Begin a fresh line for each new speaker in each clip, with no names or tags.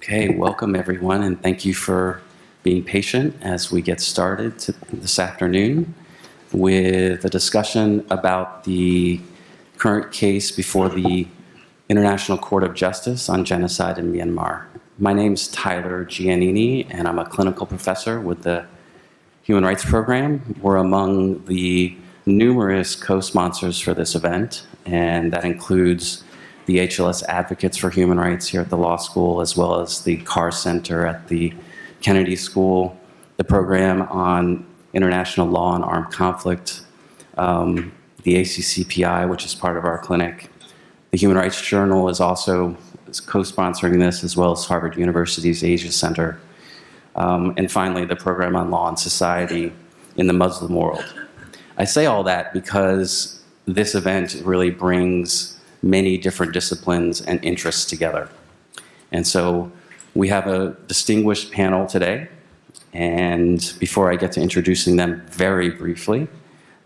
Okay, welcome everyone, and thank you for being patient as we get started this afternoon with a discussion about the current case before the International Court of Justice on genocide in Myanmar. My name's Tyler Giannini, and I'm a clinical professor with the Human Rights Program. We're among the numerous co-sponsors for this event, and that includes the HLS Advocates for Human Rights here at the law school, as well as the Carr Center at the Kennedy School, the program on international law and armed conflict, the ACCPI, which is part of our clinic. The Human Rights Journal is also co-sponsoring this, as well as Harvard University's Asia Center. And finally, the program on law and society in the Muslim world. I say all that because this event really brings many different disciplines and interests together. And so we have a distinguished panel today. And before I get to introducing them very briefly,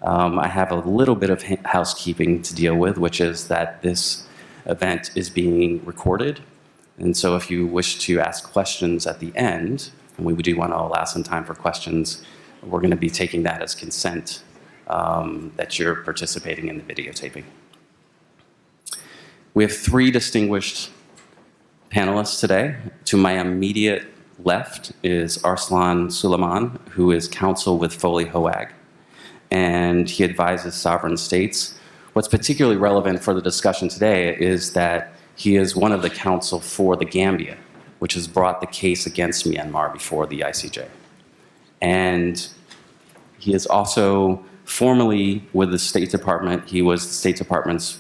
I have a little bit of housekeeping to deal with, which is that this event is being recorded. And so if you wish to ask questions at the end, and we do want to allow some time for questions, we're going to be taking that as consent that you're participating in the videotaping. We have three distinguished panelists today. To my immediate left is Arsalan Suleman, who is counsel with Foley, Hoag, and he advises sovereign states. What's particularly relevant for the discussion today is that he is one of the counsel for the Gambia, which has brought the case against Myanmar before the ICJ. And he is also formerly with the State Department. He was the State Department's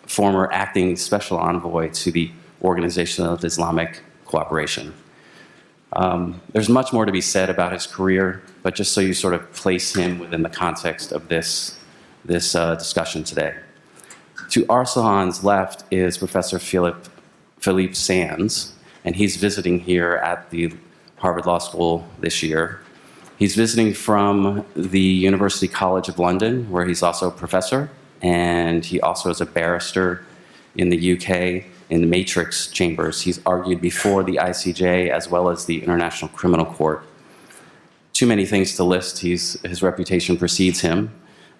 former acting special envoy to the Organization of Islamic Cooperation. There's much more to be said about his career, but just so you sort of place him within the context of this discussion today. To Arsalan's left is Professor Philippe Sands, and he's visiting here at the Harvard Law School this year. He's visiting from the University College of London, where he's also a professor, and he also is a barrister in the UK in the Matrix chambers. He's argued before the ICJ as well as the International Criminal Court. Too many things to list. His reputation precedes him.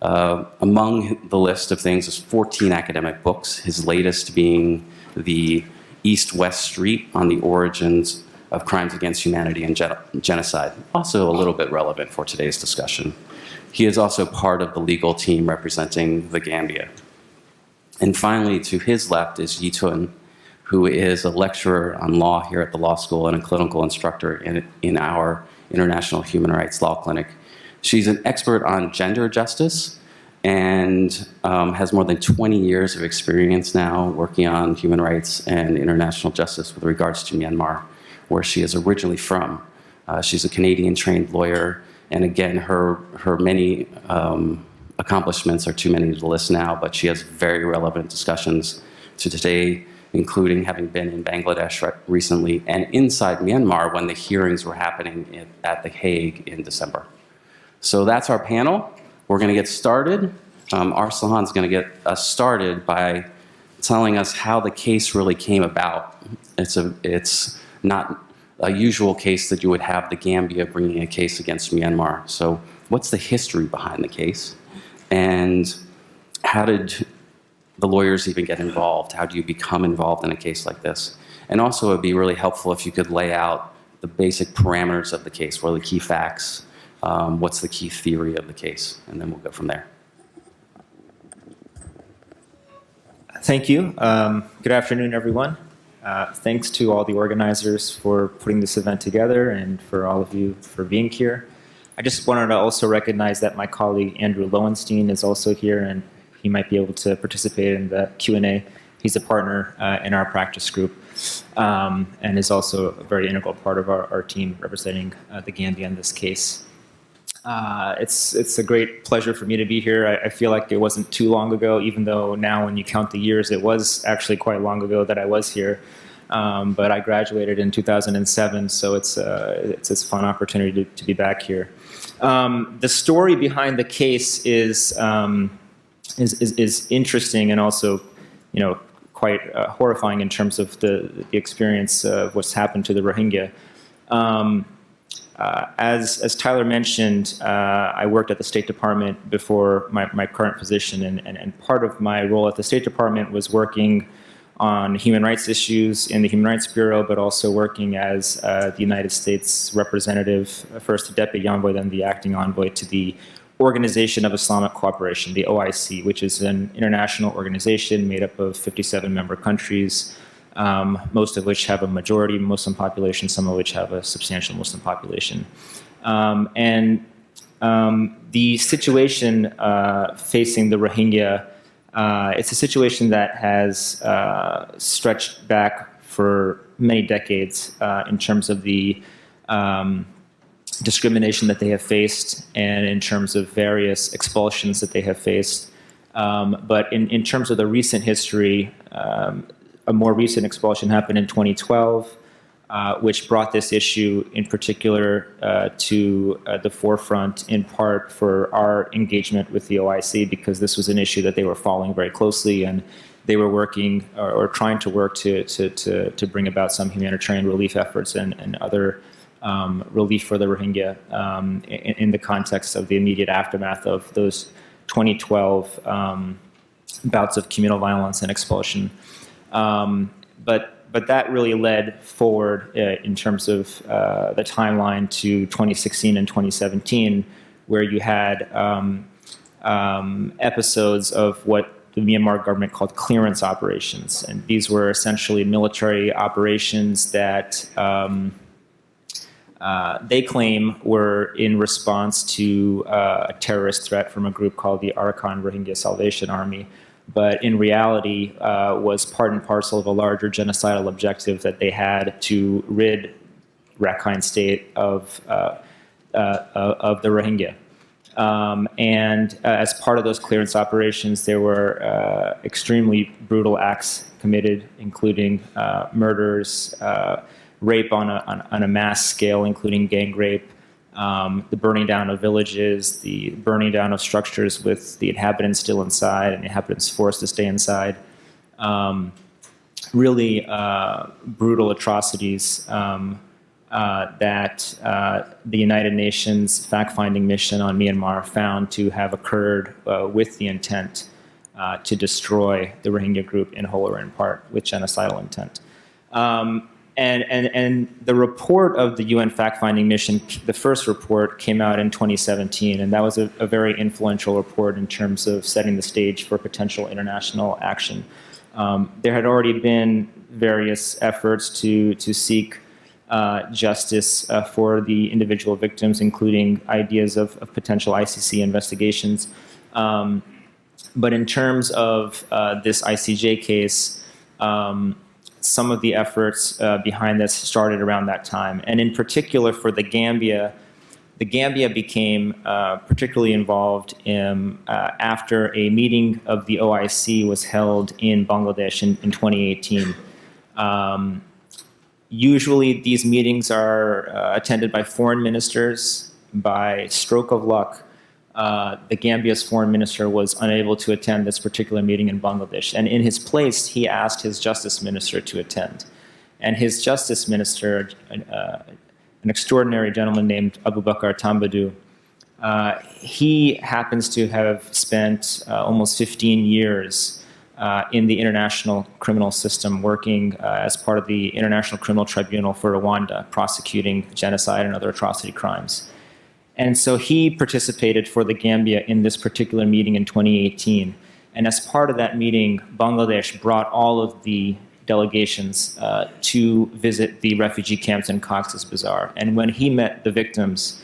Among the list of things is 14 academic books, his latest being the East-West Street on the Origins of Crimes Against Humanity and Genocide, also a little bit relevant for today's discussion. He is also part of the legal team representing the Gambia. And finally, to his left is Judith, who is a lecturer on law here at the law school and a clinical instructor in our International Human Rights Law Clinic. She's an expert on gender justice and has more than 20 years of experience now working on human rights and international justice with regards to Myanmar, where she is originally from. She's a Canadian-trained lawyer, and again, her many accomplishments are too many to list now, but she has very relevant discussions to today, including having been in Bangladesh recently and inside Myanmar when the hearings were happening at the Hague in December. So that's our panel. We're going to get started. Arsalan's going to get us started by telling us how the case really came about. It's not a usual case that you would have the Gambia bringing a case against Myanmar. So what's the history behind the case? And how did the lawyers even get involved? How do you become involved in a case like this? And also it'd be really helpful if you could lay out the basic parameters of the case. What are the key facts? What's the key theory of the case? And then we'll go from there.
Thank you. Good afternoon, everyone. Thanks to all the organizers for putting this event together and for all of you for being here. I just wanted to also recognize that my colleague Andrew Lowenstein is also here, and he might be able to participate in the Q&A. He's a partner in our practice group and is also a very integral part of our team representing the Gambia in this case. It's a great pleasure for me to be here. I feel like it wasn't too long ago, even though now when you count the years, it was actually quite long ago that I was here. But I graduated in 2007, so it's a fun opportunity to be back here. The story behind the case is interesting and also, quite horrifying in terms of the experience of what's happened to the Rohingya. As Tyler mentioned, I worked at the State Department before my current position, and part of my role at the State Department was working on human rights issues in the Human Rights Bureau, but also working as the United States representative, first the deputy envoy, then the acting envoy to the Organization of Islamic Cooperation, the OIC, which is an international organization made up of 57 member countries, most of which have a majority Muslim population, some of which have a substantial Muslim population. The situation facing the Rohingya, it's a situation that has stretched back for many decades in terms of the discrimination that they have faced and in terms of various expulsions that they have faced. But in terms of the recent history, a more recent expulsion happened in 2012, which brought this issue in particular to the forefront, in part for our engagement with the OIC, because this was an issue that they were following very closely, and they were working or trying to work to bring about some humanitarian relief efforts and other relief for the Rohingya in the context of the immediate aftermath of those 2012 bouts of communal violence and expulsion. But that really led forward in terms of the timeline to 2016 and 2017, where you had episodes of what the Myanmar government called clearance operations. And these were essentially military operations that they claim were in response to a terrorist threat from a group called the Arakan Rohingya Salvation Army, but in reality was part and parcel of a larger genocidal objective that they had to rid Rakhine State of the Rohingya. And as part of those clearance operations, there were extremely brutal acts committed, including murders, rape on a mass scale, including gang rape, the burning down of villages, the burning down of structures with the inhabitants still inside and the inhabitants forced to stay inside. Really brutal atrocities that the United Nations fact-finding mission on Myanmar found to have occurred with the intent to destroy the Rohingya group in whole or in part, with genocidal intent. And the report of the UN fact-finding mission, the first report, came out in 2017, and that was a very influential report in terms of setting the stage for potential international action. There had already been various efforts to seek justice for the individual victims, including ideas of potential ICC investigations. But in terms of this ICJ case, some of the efforts behind this started around that time. And in particular for the Gambia became particularly involved after a meeting of the OIC was held in Bangladesh in 2018. Usually these meetings are attended by foreign ministers. By stroke of luck, the Gambia's foreign minister was unable to attend this particular meeting in Bangladesh. And in his place, he asked his justice minister to attend. And his justice minister, an extraordinary gentleman named Abu Bakr Tambadou, he happens to have spent almost 15 years in the international criminal system, working as part of the International Criminal Tribunal for Rwanda, prosecuting genocide and other atrocity crimes. And so he participated for the Gambia in this particular meeting in 2018. And as part of that meeting, Bangladesh brought all of the delegations to visit the refugee camps in Cox's Bazar. And when he met the victims,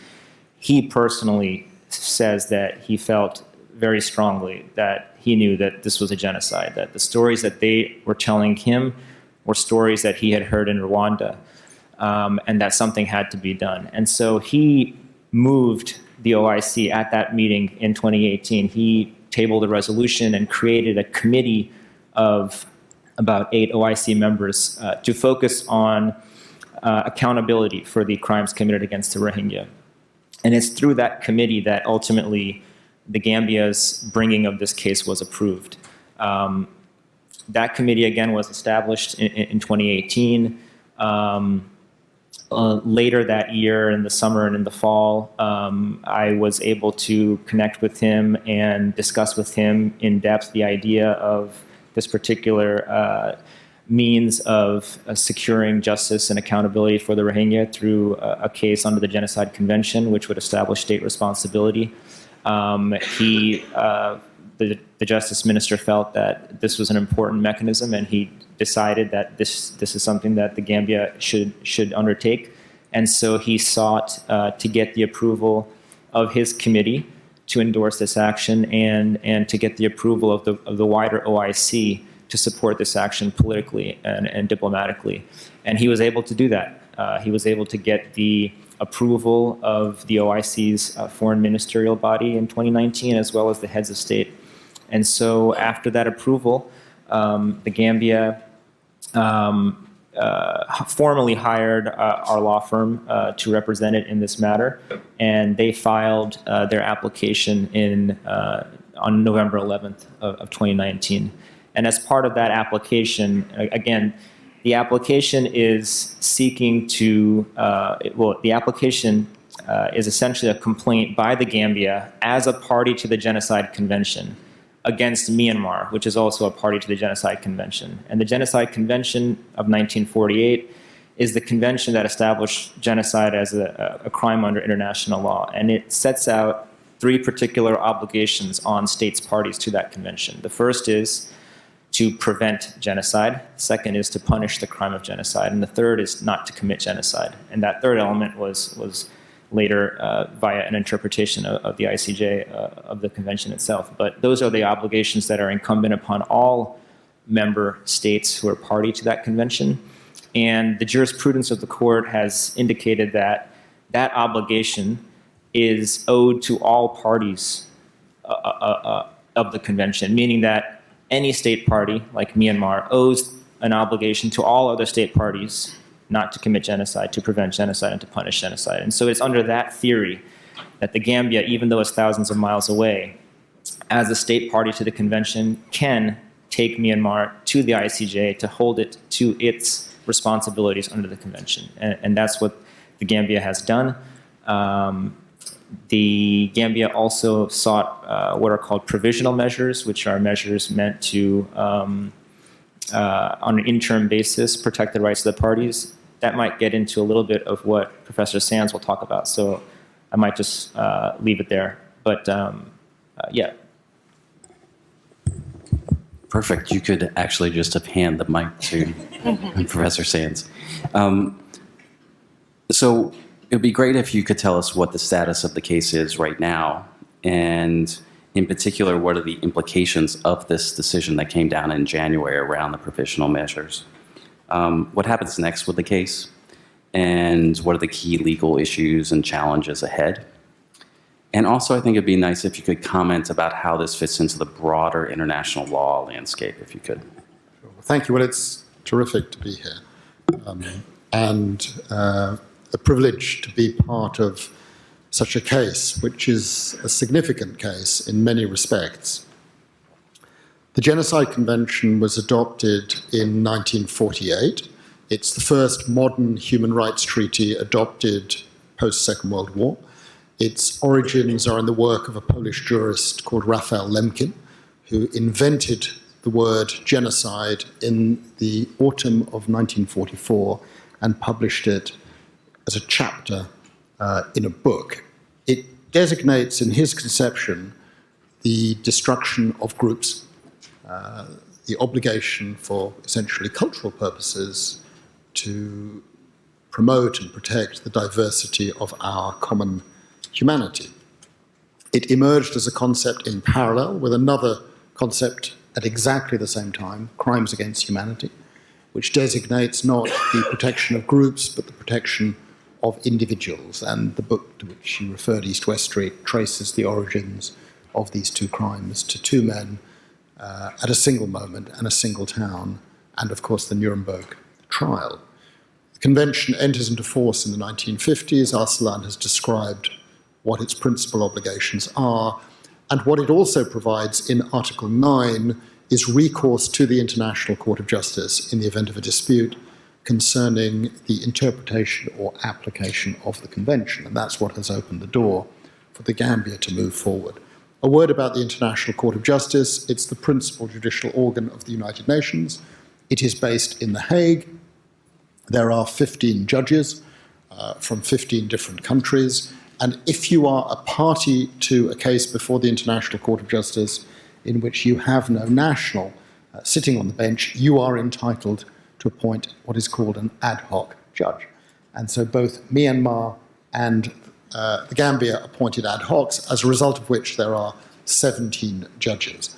he personally says that he felt very strongly that he knew that this was a genocide, that the stories that they were telling him were stories that he had heard in Rwanda, and that something had to be done. And so he moved the OIC at that meeting in 2018. He tabled a resolution and created a committee of about 8 OIC members to focus on accountability for the crimes committed against the Rohingya. And it's through that committee that ultimately the Gambia's bringing of this case was approved. That committee, again, was established in 2018. Later that year, in the summer and in the fall, I was able to connect with him and discuss with him in depth the idea of this particular means of securing justice and accountability for the Rohingya through a case under the Genocide Convention, which would establish state responsibility. The Justice Minister felt that this was an important mechanism, and he decided that this is something that the Gambia should undertake. And so he sought to get the approval of his committee to endorse this action and to get the approval of the wider OIC to support this action politically and diplomatically. And he was able to do that. He was able to get the approval of the OIC's foreign ministerial body in 2019, as well as the heads of state. And so after that approval, the Gambia formally hired our law firm to represent it in this matter, and they filed their application on November 11th of 2019. And as part of that application, again, the application is seeking to, the application is essentially a complaint by the Gambia as a party to the Genocide Convention against Myanmar, which is also a party to the Genocide Convention. And the Genocide Convention of 1948 is the convention that established genocide as a crime under international law. And it sets out 3 particular obligations on states parties to that convention. The first is to prevent genocide. The second is to punish the crime of genocide. And the third is not to commit genocide. And that third element was later via an interpretation of the ICJ of the convention itself. But those are the obligations that are incumbent upon all member states who are party to that convention. And the jurisprudence of the court has indicated that that obligation is owed to all parties of the convention, meaning that any state party, like Myanmar, owes an obligation to all other state parties not to commit genocide, to prevent genocide, and to punish genocide. And so it's under that theory that the Gambia, even though it's thousands of miles away, as a state party to the convention, can take Myanmar to the ICJ to hold it to its responsibilities under the convention. And that's what the Gambia has done. The Gambia also sought what are called provisional measures, which are measures meant to, on an interim basis, protect the rights of the parties. That might get into a little bit of what Professor Sands will talk about, so I might just leave it there. But yeah.
Perfect. You could actually just have handed the mic to Professor Sands. So it would be great if you could tell us what the status of the case is right now, and in particular, what are the implications of this decision that came down in January around the provisional measures? What happens next with the case, and what are the key legal issues and challenges ahead? And also, I think it'd be nice if you could comment about how this fits into the broader international law landscape, if you could.
Thank you. Well, it's terrific to be here, and a privilege to be part of such a case, which is a significant case in many respects. The Genocide Convention was adopted in 1948. It's the first modern human rights treaty adopted post-Second World War. Its origins are in the work of a Polish jurist called Lemkin, who invented the word genocide in the autumn of 1944 and published it as a chapter in a book. It designates, in his conception, the destruction of groups, the obligation for essentially cultural purposes to promote and protect the diversity of our common humanity. It emerged as a concept in parallel with another concept at exactly the same time, crimes against humanity, which designates not the protection of groups, but the protection of individuals. And the book to which you referred, East-West Street, traces the origins of these two crimes to two men at a single moment and a single town, and of course the Nuremberg trial. The convention enters into force in the 1950s. Arsalan has described what its principal obligations are, and what it also provides in Article 9 is recourse to the International Court of Justice in the event of a dispute concerning the interpretation or application of the Convention. And that's what has opened the door for the Gambia to move forward. A word about the International Court of Justice. It's the principal judicial organ of the United Nations. It is based in The Hague. There are 15 judges from 15 different countries. And if you are a party to a case before the International Court of Justice in which you have no national sitting on the bench, you are entitled to appoint what is called an ad hoc judge. And so both Myanmar and the Gambia appointed ad hocs, as a result of which there are 17 judges.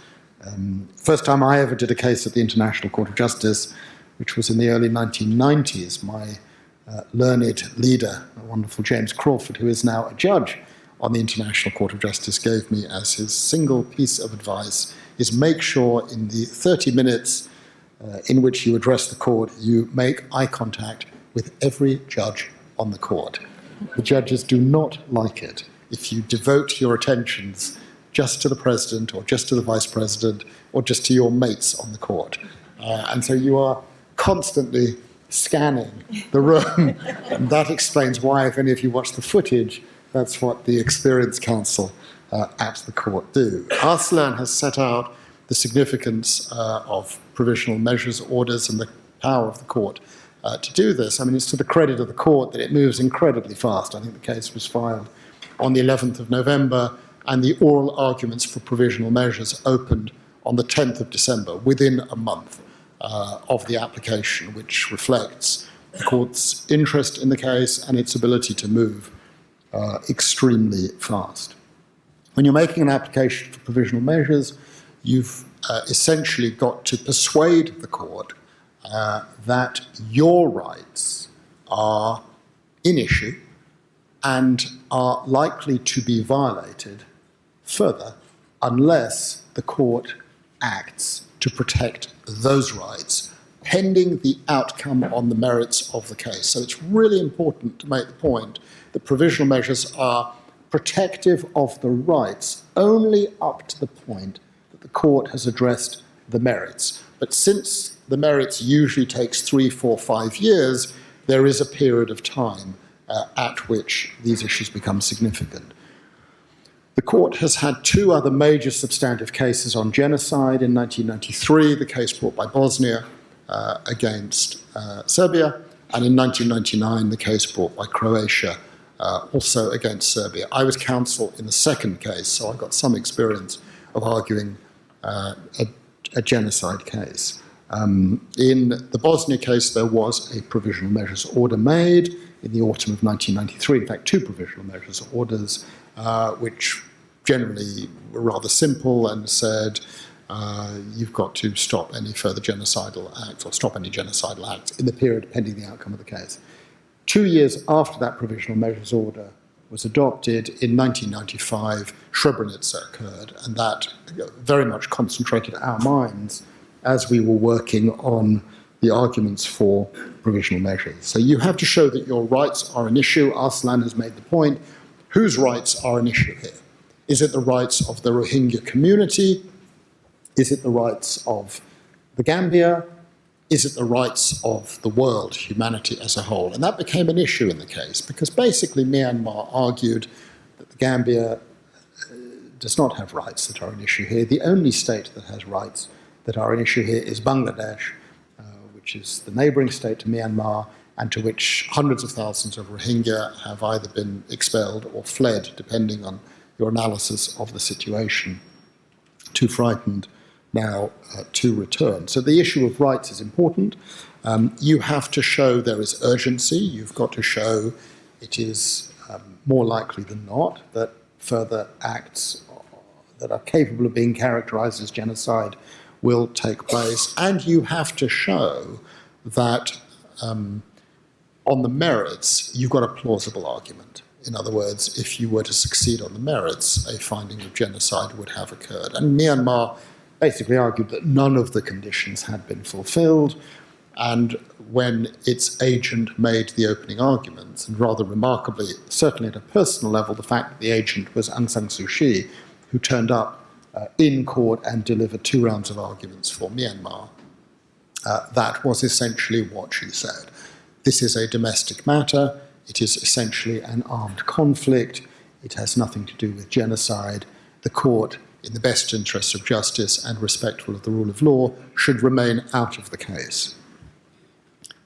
First time I ever did a case at the International Court of Justice, which was in the early 1990s, my learned leader, a wonderful James Crawford, who is now a judge on the International Court of Justice, gave me as his single piece of advice is make sure in the 30 minutes in which you address the court, you make eye contact with every judge on the court. The judges do not like it if you devote your attentions just to the president or just to the vice president or just to your mates on the court. And so you are constantly scanning the room. And that explains why, if any of you watch the footage, that's what the experienced counsel at the court do. Arsalan has set out the significance of provisional measures orders and the power of the court to do this. I mean, it's to the credit of the court that it moves incredibly fast. I think the case was filed on the 11th of November, and the oral arguments for provisional measures opened on the 10th of December, within a month of the application, which reflects the court's interest in the case and its ability to move extremely fast. When you're making an application for provisional measures, you've essentially got to persuade the court that your rights are in issue and are likely to be violated further unless the court acts to protect those rights pending the outcome on the merits of the case. So it's really important to make the point that provisional measures are protective of the rights only up to the point that the court has addressed the merits. But since the merits usually takes 3, 4, 5 years, there is a period of time at which these issues become significant. The court has had 2 other major substantive cases on genocide. In 1993, the case brought by Bosnia against Serbia, and in 1999, the case brought by Croatia, also against Serbia. I was counsel in the second case, so I got some experience of arguing a genocide case. In the Bosnia case, there was a provisional measures order made in the autumn of 1993. In fact, 2 provisional measures orders, which generally were rather simple and said, you've got to stop any further genocidal acts or stop any genocidal acts in the period pending the outcome of the case. 2 years after that provisional measures order was adopted, in 1995, Srebrenica occurred, and that very much concentrated our minds as we were working on the arguments for provisional measures. So you have to show that your rights are an issue. Arsalan has made the point. Whose rights are an issue here? Is it the rights of the Rohingya community? Is it the rights of the Gambia? Is it the rights of the world, humanity as a whole? And that became an issue in the case because basically Myanmar argued that the Gambia does not have rights that are an issue here. The only state that has rights that are an issue here is Bangladesh, which is the neighbouring state to Myanmar, and to which hundreds of thousands of Rohingya have either been expelled or fled, depending on your analysis of the situation, too frightened now to return. So the issue of rights is important. You have to show there is urgency. You've got to show it is more likely than not that further acts that are capable of being characterized as genocide will take place. And you have to show that on the merits, you've got a plausible argument. In other words, if you were to succeed on the merits, a finding of genocide would have occurred. And Myanmar basically argued that none of the conditions had been fulfilled. And when its agent made the opening arguments, and rather remarkably, certainly at a personal level, the fact that the agent was Aung San Suu Kyi, who turned up in court and deliver 2 rounds of arguments for Myanmar. That was essentially what she said. This is a domestic matter. It is essentially an armed conflict. It has nothing to do with genocide. The court, in the best interests of justice and respectful of the rule of law, should remain out of the case.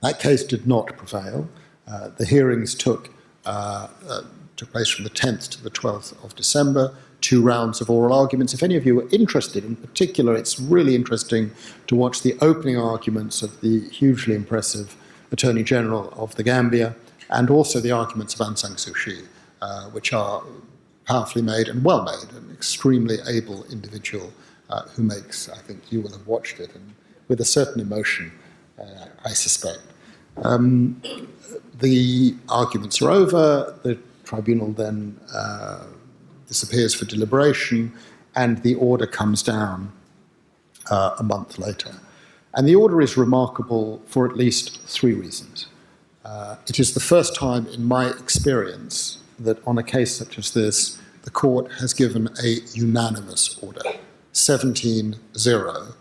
That case did not prevail. The hearings took place from the 10th to the 12th of December, 2 rounds of oral arguments. If any of you are interested, in particular, it's really interesting to watch the opening arguments of the hugely impressive Attorney General of the Gambia, and also the arguments of Aung San Suu Kyi, which are powerfully made and well made, an extremely able individual who makes, I think you will have watched it, and with a certain emotion, I suspect. The arguments are over, the tribunal then disappears for deliberation, and the order comes down a month later. And the order is remarkable for at least 3 reasons. It is the first time in my experience that on a case such as this, the court has given a unanimous order, 17-0,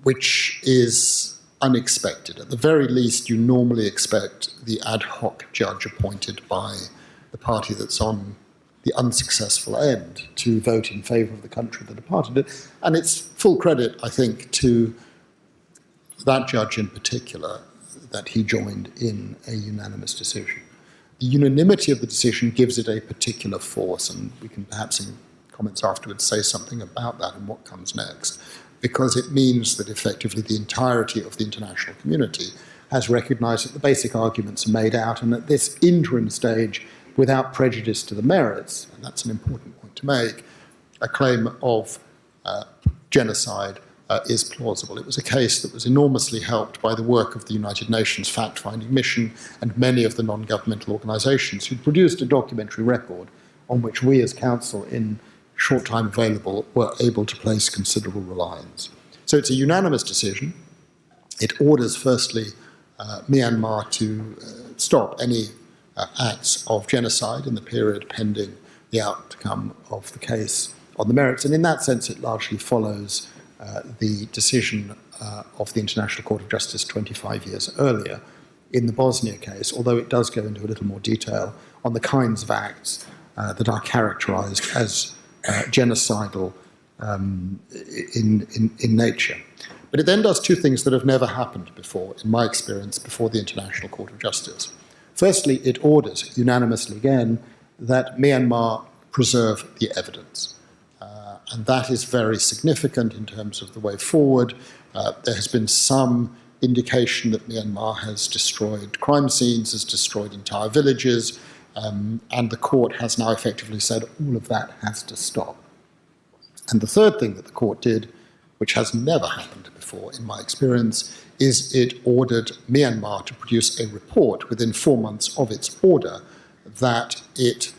which is unexpected. At the very least, you normally expect the ad hoc judge appointed by the party that's on the unsuccessful end to vote in favour of the country that departed it. And it's full credit, I think, to that judge in particular that he joined in a unanimous decision. The unanimity of the decision gives it a particular force, and we can perhaps in comments afterwards say something about that and what comes next, because it means that effectively the entirety of the international community has recognised that the basic arguments are made out, and at this interim stage, without prejudice to the merits, and that's an important point to make, a claim of genocide is plausible. It was a case that was enormously helped by the work of the United Nations fact-finding mission and many of the non-governmental organisations who produced a documentary record on which we as counsel, in short time available, were able to place considerable reliance. So it's a unanimous decision. It orders, firstly, Myanmar to stop any acts of genocide in the period pending the outcome of the case on the merits. And in that sense, it largely follows the decision of the International Court of Justice 25 years earlier in the Bosnia case, although it does go into a little more detail on the kinds of acts that are characterized as genocidal in nature. But it then does 2 things that have never happened before, in my experience, before the International Court of Justice. Firstly, it orders, unanimously again, that Myanmar preserve the evidence. And that is very significant in terms of the way forward. There has been some indication that Myanmar has destroyed crime scenes, has destroyed entire villages, and the court has now effectively said all of that has to stop. And the third thing that the court did, which has never happened before in my experience, is it ordered Myanmar to produce a report within 4 months of its order that it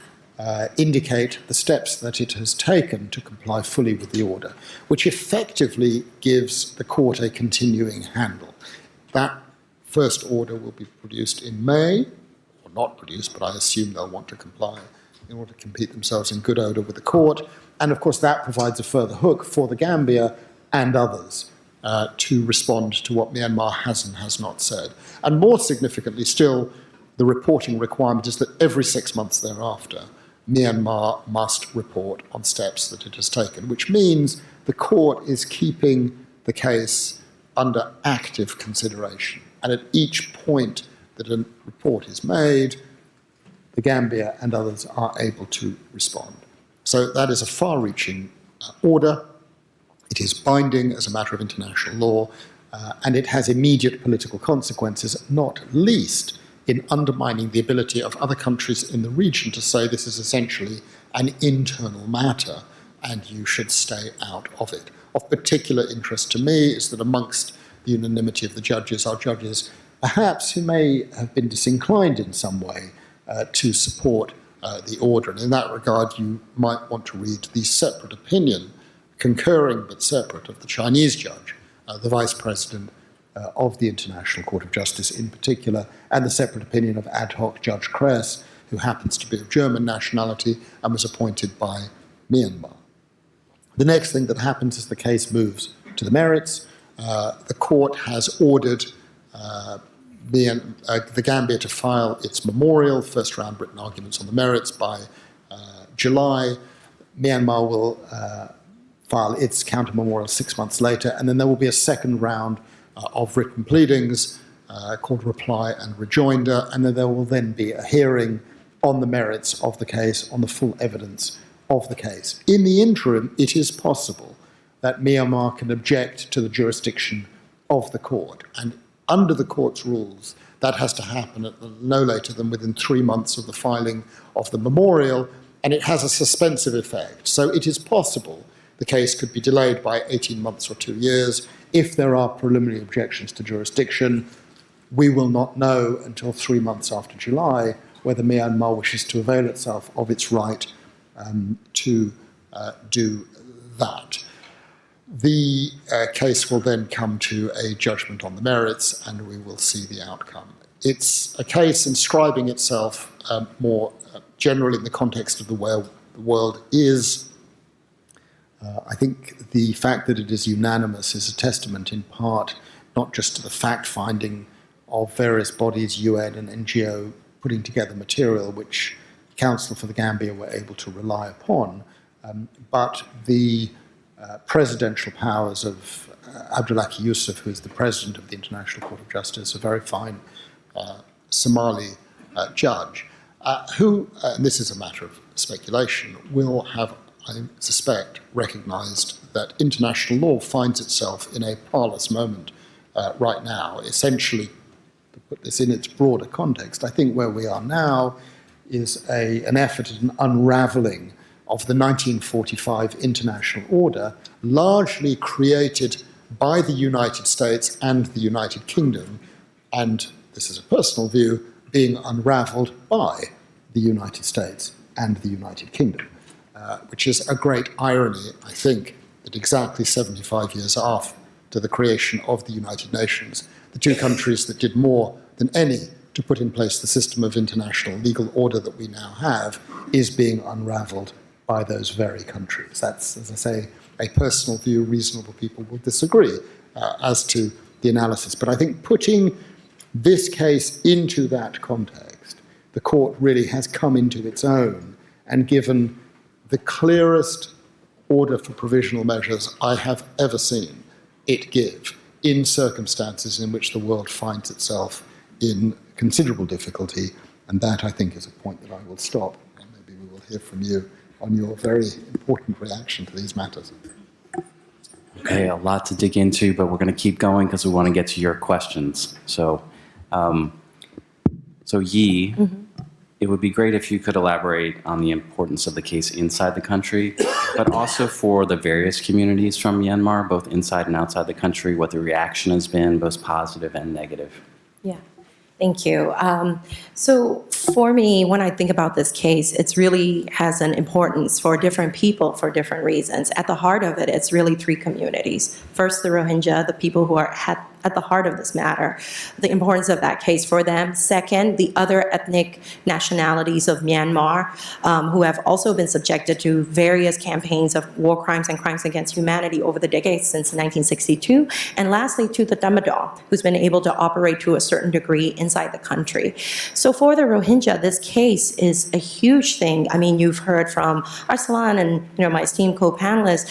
indicate the steps that it has taken to comply fully with the order, which effectively gives the court a continuing handle. That first order will be produced in May, or not produced, but I assume they'll want to comply in order to compete themselves in good odour with the court. And of course, that provides a further hook for the Gambia and others to respond to what Myanmar has and has not said. And more significantly still, the reporting requirement is that every 6 months thereafter, Myanmar must report on steps that it has taken, which means the court is keeping the case under active consideration. And at each point that a report is made, the Gambia and others are able to respond. So that is a far-reaching order. It is binding as a matter of international law, and it has immediate political consequences, not least in undermining the ability of other countries in the region to say this is essentially an internal matter and you should stay out of it. Of particular interest to me is that amongst the unanimity of the judges are judges perhaps who may have been disinclined in some way to support the order. And in that regard, you might want to read the separate opinion, concurring but separate, of the Chinese judge, the vice president of the International Court of Justice in particular, and the separate opinion of ad hoc Judge Kress, who happens to be of German nationality and was appointed by Myanmar. The next thing that happens is the case moves to the merits. The court has ordered the Gambia to file its memorial, first round written arguments on the merits by July. Myanmar will file its counter memorial 6 months later, and then there will be a second round of written pleadings called reply and rejoinder, and then there will then be a hearing on the merits of the case, on the full evidence of the case. In the interim, it is possible that Myanmar can object to the jurisdiction of the court, and under the court's rules, that has to happen at no later than within 3 months of the filing of the memorial, and it has a suspensive effect. So it is possible the case could be delayed by 18 months or 2 years. If there are preliminary objections to jurisdiction, we will not know until 3 months after July whether Myanmar wishes to avail itself of its right to do that. The case will then come to a judgment on the merits, and we will see the outcome. It's a case inscribing itself more generally in the context of the way the world is. I think the fact that it is unanimous is a testament in part not just to the fact-finding of various bodies, UN and NGO, putting together material which Counsel for the Gambia were able to rely upon, but the presidential powers of Abdullahi Yusuf, who is the president of the International Court of Justice, a very fine Somali judge, who, and this is a matter of speculation, will have, I suspect, recognized that international law finds itself in a parlous moment right now. Essentially, to put this in its broader context, I think where we are now is an effort at an unraveling of the 1945 international order, largely created by the United States and the United Kingdom, and this is a personal view, being unraveled by the United States and the United Kingdom, which is a great irony, I think, that exactly 75 years after the creation of the United Nations, the two countries that did more than any to put in place the system of international legal order that we now have is being unraveled by those very countries. That's, as I say, a personal view. Reasonable people will disagree as to the analysis. But I think putting this case into that context, the court really has come into its own and given the clearest order for provisional measures I have ever seen it give in circumstances in which the world finds itself in considerable difficulty. And that, I think, is a point that I will stop. And maybe we will hear from you on your very important reaction to these matters.
Okay, a lot to dig into, but we're going to keep going because we want to get to your questions. So, Yi, it would be great if you could elaborate on the importance of the case inside the country, but also for the various communities from Myanmar, both inside and outside the country, what the reaction has been, both positive and negative.
Yeah, thank you. So for me, when I think about this case, it really has an importance for different people for different reasons. At the heart of it, it's really three communities. First, the Rohingya, the people who are at the heart of this matter, the importance of that case for them. Second, the other ethnic nationalities of Myanmar, who have also been subjected to various campaigns of war crimes and crimes against humanity over the decades since 1962. And lastly, to the Damodar, who's been able to operate to a certain degree inside the country. So for the Rohingya, this case is a huge thing. I mean, you've heard from Arsalan and my esteemed co-panelists,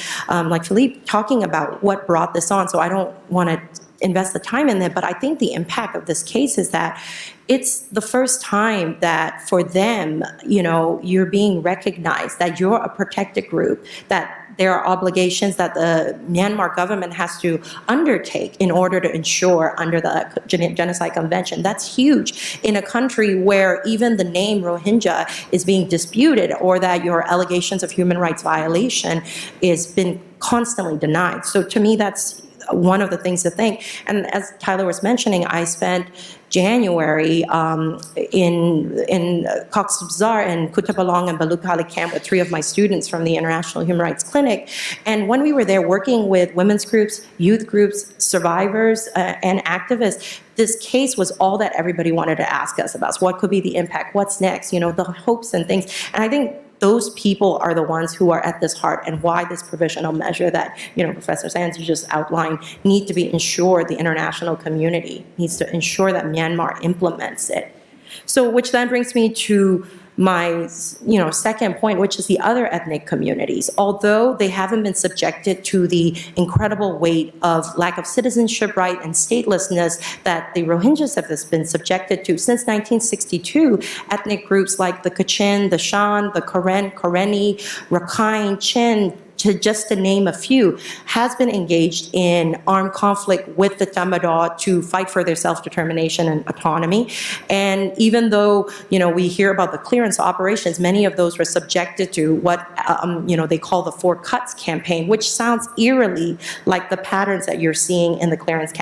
like Philippe, talking about what brought this on. So I don't want to invest the time in there, but I think the impact of this case is that it's the first time that for them, you're being recognized, that you're a protected group, that there are obligations that the Myanmar government has to undertake in order to ensure under the Genocide Convention. That's huge in a country where even the name Rohingya is being disputed, or that your allegations of human rights violation is been constantly denied. So to me, that's one of the things to think. And as Tyler was mentioning, I spent January in Cox's Bazar and Kutupalong and Balukali camp with 3 of my students from the International Human Rights Clinic. And when we were there working with women's groups, youth groups, survivors, and activists, this case was all that everybody wanted to ask us about. So what could be the impact? What's next? The hopes and things. And I think those people are the ones who are at this heart, and why this provisional measure that, Professor Sands, you just outlined, need to be ensured. The international community needs to ensure that Myanmar implements it. So, which then brings me to my, second point, which is the other ethnic communities. Although they haven't been subjected to the incredible weight of lack of citizenship right and statelessness that the Rohingyas have been subjected to since 1962, ethnic groups like the Kachin, the Shan, the Karen, Karenni, Rakhine, Chin, to name a few, has been engaged in armed conflict with the Tamadoa to fight for their self-determination and autonomy. And even though, we hear about the clearance operations, many of those were subjected to what, they call the Four Cuts campaign, which sounds eerily like the patterns that you're seeing in the clearance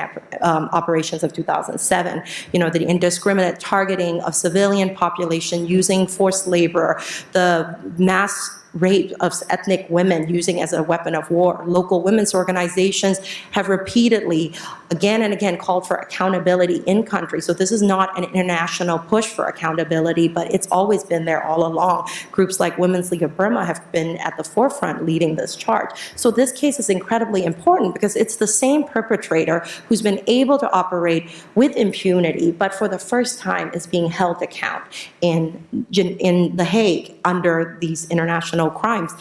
operations of 2007. The indiscriminate targeting of civilian population using forced labor, the mass rape of ethnic women using as a weapon of war. Local women's organizations have repeatedly, again and again, called for accountability in country. So this is not an international push for accountability, but it's always been there all along. Groups like Women's League of Burma have been at the forefront leading this charge. So this case is incredibly important because it's the same perpetrator who's been able to operate with impunity, but for the first time is being held account in The Hague under these international crimes.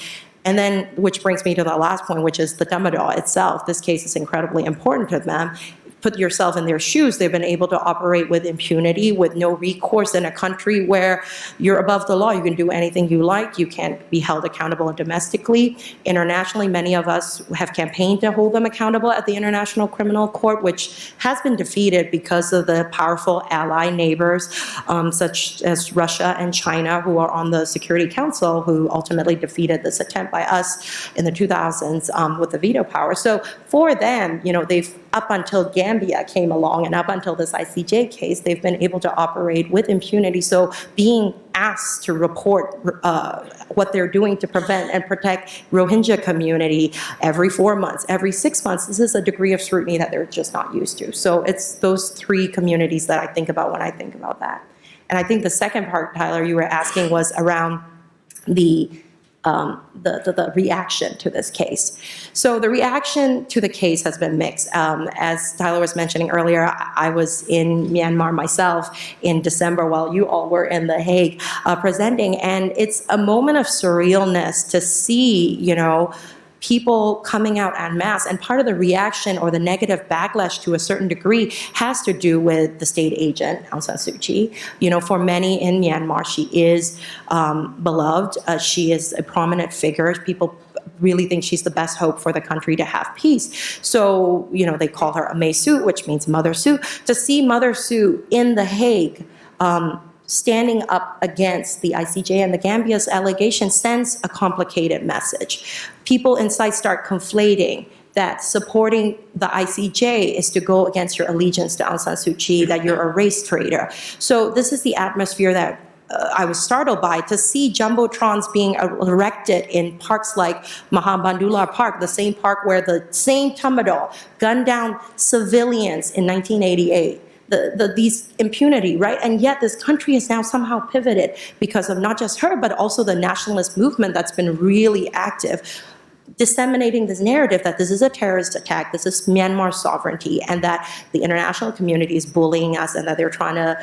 And then, which brings me to the last point, which is the Tamadoa itself. This case is incredibly important to them. Put yourself in their shoes. They've been able to operate with impunity, with no recourse in a country where you're above the law. You can do anything you like. You can't be held accountable domestically. Internationally, many of us have campaigned to hold them accountable at the International Criminal Court, which has been defeated because of the powerful ally neighbors, such as Russia and China, who are on the Security Council, who ultimately defeated this attempt by us in the 2000s with the veto power. So for them, they've, up until Gambia came along and up until this ICJ case, they've been able to operate with impunity. So being asked to report what they're doing to prevent and protect Rohingya community every 4 months, every 6 months, this is a degree of scrutiny that they're just not used to. So it's those three communities that I think about when I think about that. And I think the second part, Tyler, you were asking was around the reaction to this case. So the reaction to the case has been mixed. As Tyler was mentioning earlier, I was in Myanmar myself in December while you all were in The Hague presenting, and it's a moment of surrealness to see, people coming out en masse. And part of the reaction or the negative backlash to a certain degree has to do with the state agent, Aung San Suu Kyi. For many in Myanmar, she is beloved. She is a prominent figure. People really think she's the best hope for the country to have peace. So, they call her a Mae Suu, which means Mother Suu. To see Mother Suu in The Hague, standing up against the ICJ and the Gambia's allegation sends a complicated message. People inside start conflating that supporting the ICJ is to go against your allegiance to Aung San Suu Kyi, that you're a race traitor. So this is the atmosphere that I was startled by, to see jumbotrons being erected in parks like Mahabandula Park, the same park where the same Tamadoa gunned down civilians in 1988. These impunity, right? And yet this country is now somehow pivoted because of not just her, but also the nationalist movement that's been really active, disseminating this narrative that this is a terrorist attack, this is Myanmar's sovereignty, and that the international community is bullying us and that they're trying to,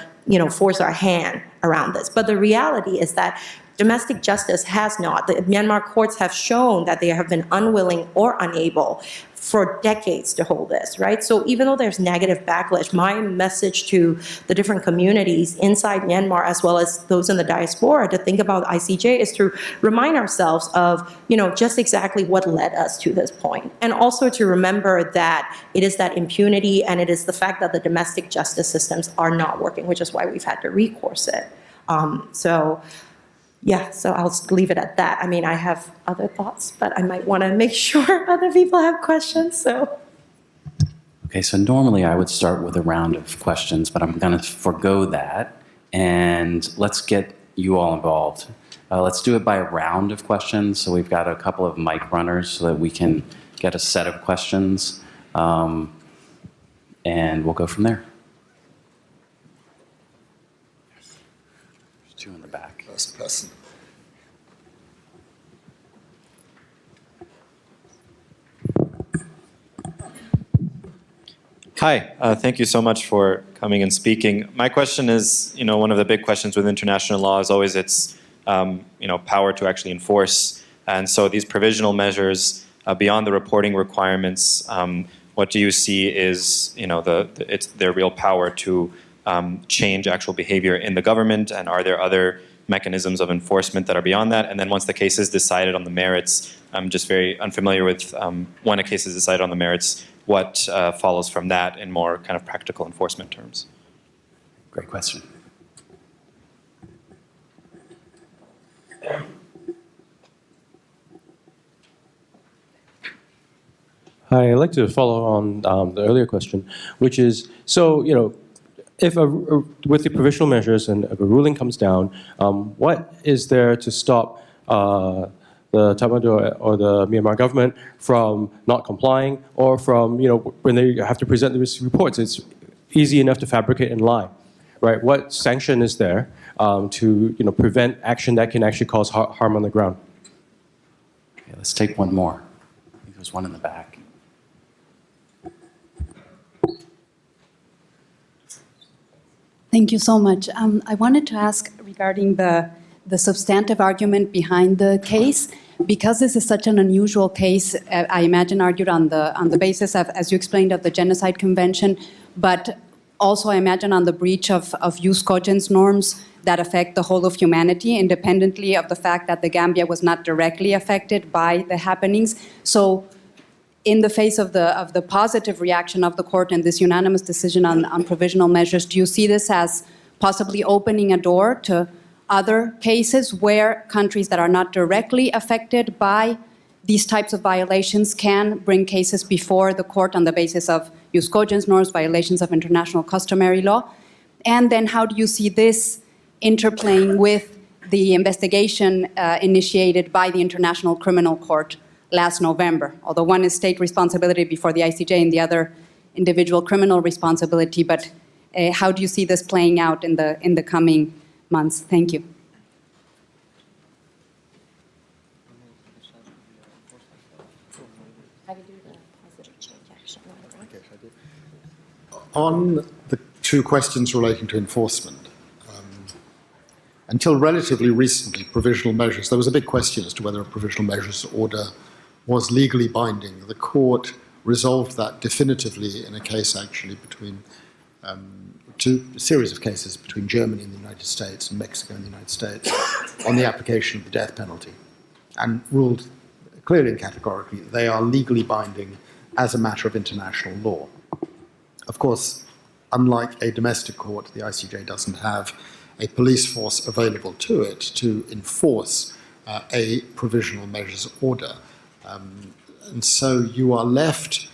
force our hand around this. But the reality is that domestic justice has not. The Myanmar courts have shown that they have been unwilling or unable for decades to hold this, right? So even though there's negative backlash, my message to the different communities inside Myanmar, as well as those in the diaspora, to think about ICJ is to remind ourselves of, just exactly what led us to this point. And also to remember that it is that impunity and it is the fact that the domestic justice systems are not working, which is why we've had to recourse it. So I'll leave it at that. I mean, I have other thoughts, but I might want to make sure other people have questions, so.
Okay, so normally I would start with a round of questions, but I'm going to forego that, and let's get you all involved. Let's do it by a round of questions, so we've got a couple of mic runners so that we can get a set of questions, and we'll go from there. There's two in the back.
First person.
Hi, thank you so much for coming and speaking. My question is, one of the big questions with international law is always its, power to actually enforce. And so these provisional measures, beyond the reporting requirements, what do you see is, it's their real power to change actual behavior in the government? And are there other mechanisms of enforcement that are beyond that? And then once the case is decided on the merits, I'm just very unfamiliar with when a case is decided on the merits, what follows from that in more kind of practical enforcement terms?
Great question.
Hi, I'd like to follow on the earlier question, which is, so, if with the provisional measures and if a ruling comes down, what is there to stop the Tamil or the Myanmar government from not complying, or from, when they have to present these reports, it's easy enough to fabricate and lie, right? What sanction is there to, prevent action that can actually cause harm on the ground?
Okay, let's take one more. I think there's one in the back.
Thank you so much. I wanted to ask regarding the substantive argument behind the case. Because this is such an unusual case, I imagine argued on the basis of, as you explained, of the Genocide Convention, but also I imagine on the breach of jus cogens norms that affect the whole of humanity, independently of the fact that the Gambia was not directly affected by the happenings. So in the face of the positive reaction of the court and this unanimous decision on provisional measures, do you see this as possibly opening a door to other cases where countries that are not directly affected by these types of violations can bring cases before the court on the basis of jus cogens norms, violations of international customary law? And then how do you see this interplaying with the investigation initiated by the International Criminal Court last November? Although one is state responsibility before the ICJ and the other individual criminal responsibility, but how do you see this playing out in the coming months? Thank you.
On the two questions relating to enforcement, until relatively recently, provisional measures, there was a big question as to whether a provisional measures order was legally binding. The court resolved that definitively in a case actually between a series of cases between Germany and the United States and Mexico and the United States on the application of the death penalty, and ruled clearly and categorically that they are legally binding as a matter of international law. Of course, unlike a domestic court, the ICJ doesn't have a police force available to it to enforce a provisional measures order. And so you are left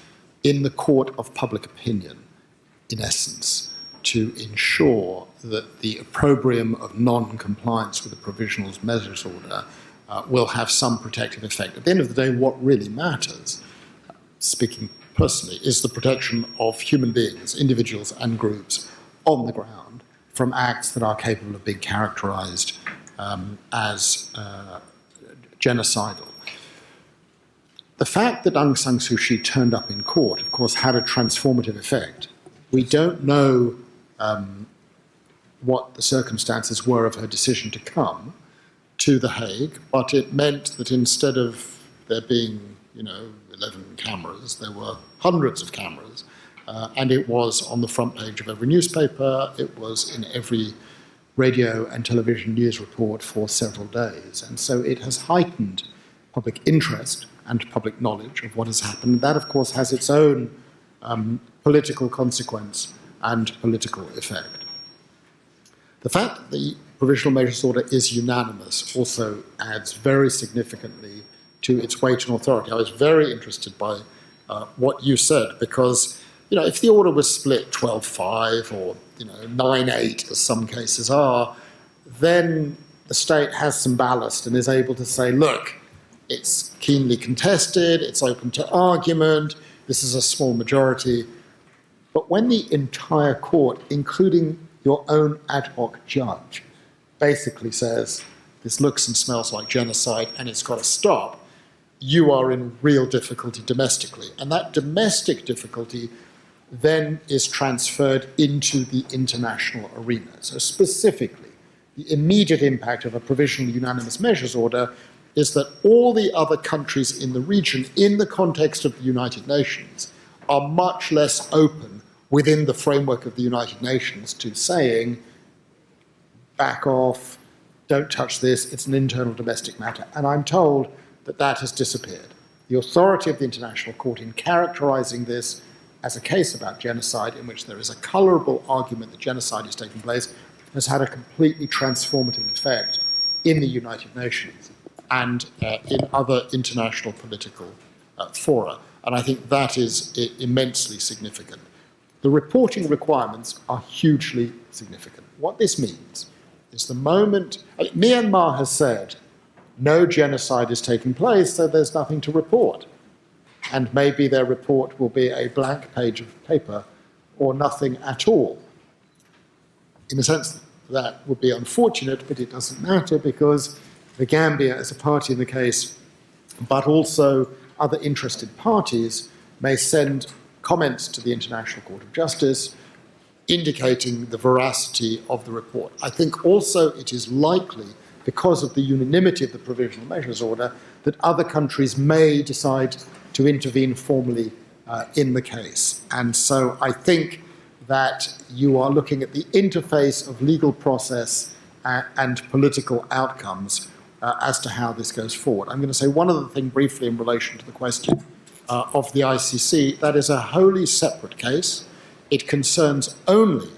in the court of public opinion, in essence, to ensure that the opprobrium of non-compliance with the provisional measures order will have some protective effect. At the end of the day, what really matters, speaking personally, is the protection of human beings, individuals and groups on the ground from acts that are capable of being characterized as genocidal. The fact that Aung San Suu Kyi turned up in court, of course, had a transformative effect. We don't know what the circumstances were of her decision to come to The Hague, but it meant that instead of there being, 11 cameras, there were hundreds of cameras, and it was on the front page of every newspaper, it was in every radio and television news report for several days. And so it has heightened public interest and public knowledge of what has happened. That, of course, has its own political consequence and political effect. The fact that the provisional measures order is unanimous also adds very significantly to its weight and authority. I was very interested by what you said, because if the order was split 12-5 or 9-8, as some cases are, then the state has some ballast and is able to say, look, it's keenly contested, it's open to argument, this is a small majority. But when the entire court, including your own ad hoc judge, basically says, this looks and smells like genocide and it's got to stop, you are in real difficulty domestically. And that domestic difficulty then is transferred into the international arena. So specifically, the immediate impact of a provisional unanimous measures order is that all the other countries in the region, in the context of the United Nations, are much less open within the framework of the United Nations to saying, back off, don't touch this, it's an internal domestic matter. And I'm told that that has disappeared. The authority of the International Court in characterizing this as a case about genocide in which there is a colorable argument that genocide is taking place has had a completely transformative effect in the United Nations and in other international political fora. And I think that is immensely significant. The reporting requirements are hugely significant. What this means is the moment Myanmar has said no genocide is taking place, so there's nothing to report. And maybe their report will be a blank page of paper or nothing at all. In a sense, that would be unfortunate, but it doesn't matter because the Gambia as a party in the case, but also other interested parties, may send comments to the International Court of Justice indicating the veracity of the report. I think also it is likely, because of the unanimity of the Provisional Measures Order, that other countries may decide to intervene formally in the case. And so I think that you are looking at the interface of legal process and political outcomes as to how this goes forward. I'm going to say one other thing briefly in relation to the question of the ICC. That is a wholly separate case. It concerns only,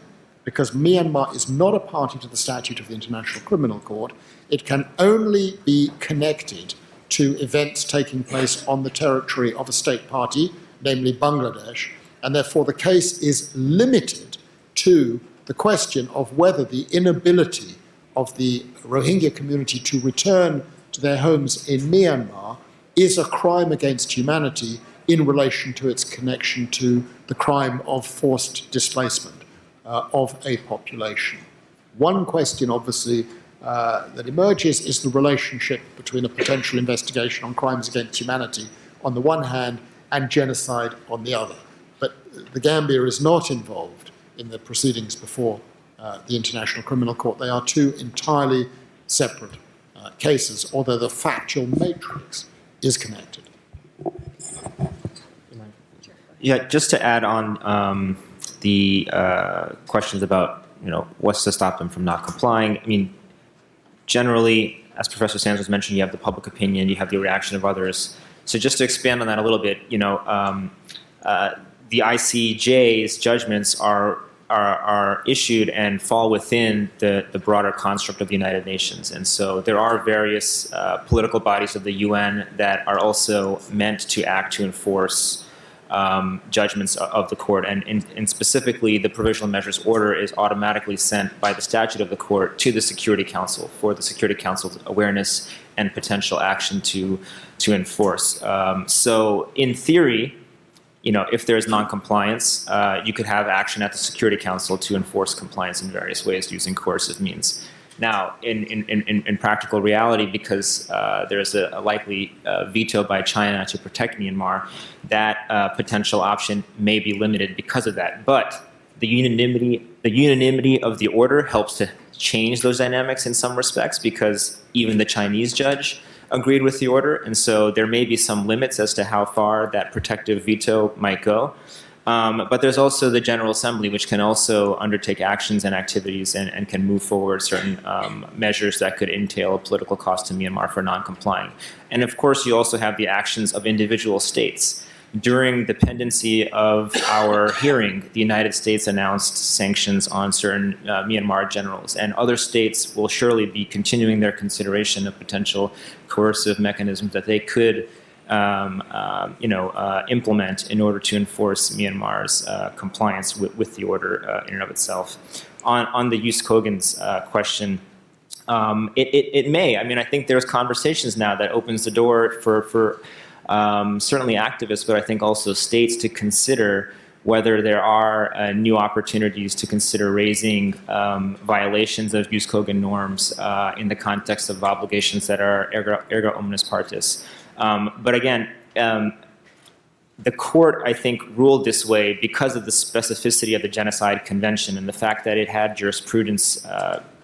because Myanmar is not a party to the statute of the International Criminal Court, it can only be connected to events taking place on the territory of a state party, namely Bangladesh, and therefore the case is limited to the question of whether the inability of the Rohingya community to return to their homes in Myanmar is a crime against humanity in relation to its connection to the crime of forced displacement of a population. One question, obviously, that emerges is the relationship between a potential investigation on crimes against humanity on the one hand and genocide on the other. But the Gambia is not involved in the proceedings before the International Criminal Court. They are two entirely separate cases, although the factual matrix is connected.
Yeah, just to add on the questions about, what's to stop them from not complying. I mean, generally, as Professor Sanders mentioned, you have the public opinion, you have the reaction of others. So just to expand on that a little bit, the ICJ's judgments are issued and fall within the broader construct of the United Nations. And so there are various political bodies of the UN that are also meant to act to enforce judgments of the court. And specifically, the Provisional Measures Order is automatically sent by the statute of the court to the Security Council for the Security Council's awareness and potential action to enforce. So in theory, if there's noncompliance, you could have action at the Security Council to enforce compliance in various ways using coercive means. Now, in practical reality, because there's a likely veto by China to protect Myanmar, that potential option may be limited because of that. But the unanimity of the order helps to change those dynamics in some respects, because even the Chinese judge agreed with the order, and so there may be some limits as to how far that protective veto might go. But there's also the General Assembly, which can also undertake actions and activities and can move forward certain measures that could entail a political cost to Myanmar for non-complying. And of course, you also have the actions of individual states. During the pendency of our hearing, the United States announced sanctions on certain Myanmar generals, and other states will surely be continuing their consideration of potential coercive mechanisms that they could implement in order to enforce Myanmar's compliance with the order in and of itself. On the Jus Kogan's question, it may. I mean, I think there's conversations now that opens the door for certainly activists, but I think also states to consider whether there are new opportunities to consider raising violations of Jus Kogan norms in the context of obligations that are erga omnes partis. But again, the court, I think, ruled this way because of the specificity of the Genocide Convention and the fact that it had jurisprudence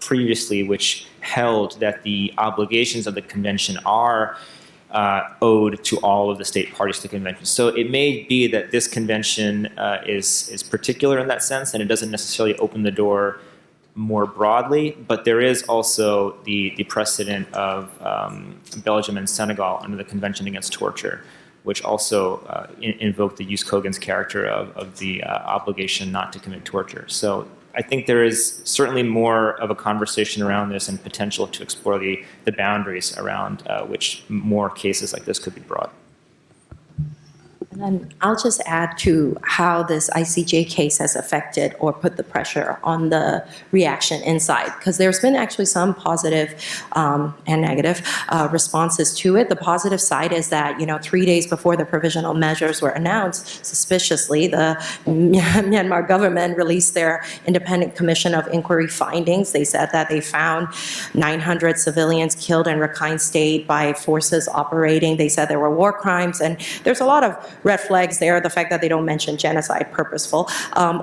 previously which held that the obligations of the convention are owed to all of the state parties to the convention. So it may be that this convention is particular in that sense, and it doesn't necessarily open the door more broadly, but there is also the precedent of Belgium and Senegal under the Convention Against Torture, which also invoked the jus cogens character of the obligation not to commit torture. So I think there is certainly more of a conversation around this and potential to explore the boundaries around which more cases like this could be brought.
And then I'll just add to how this ICJ case has affected or put the pressure on the reaction inside, because there's been actually some positive and negative responses to it. The positive side is that, 3 days before the provisional measures were announced, suspiciously, the Myanmar government released their independent commission of inquiry findings. They said that they found 900 civilians killed in Rakhine State by forces operating. They said there were war crimes, and there's a lot of red flags there, the fact that they don't mention genocide purposeful,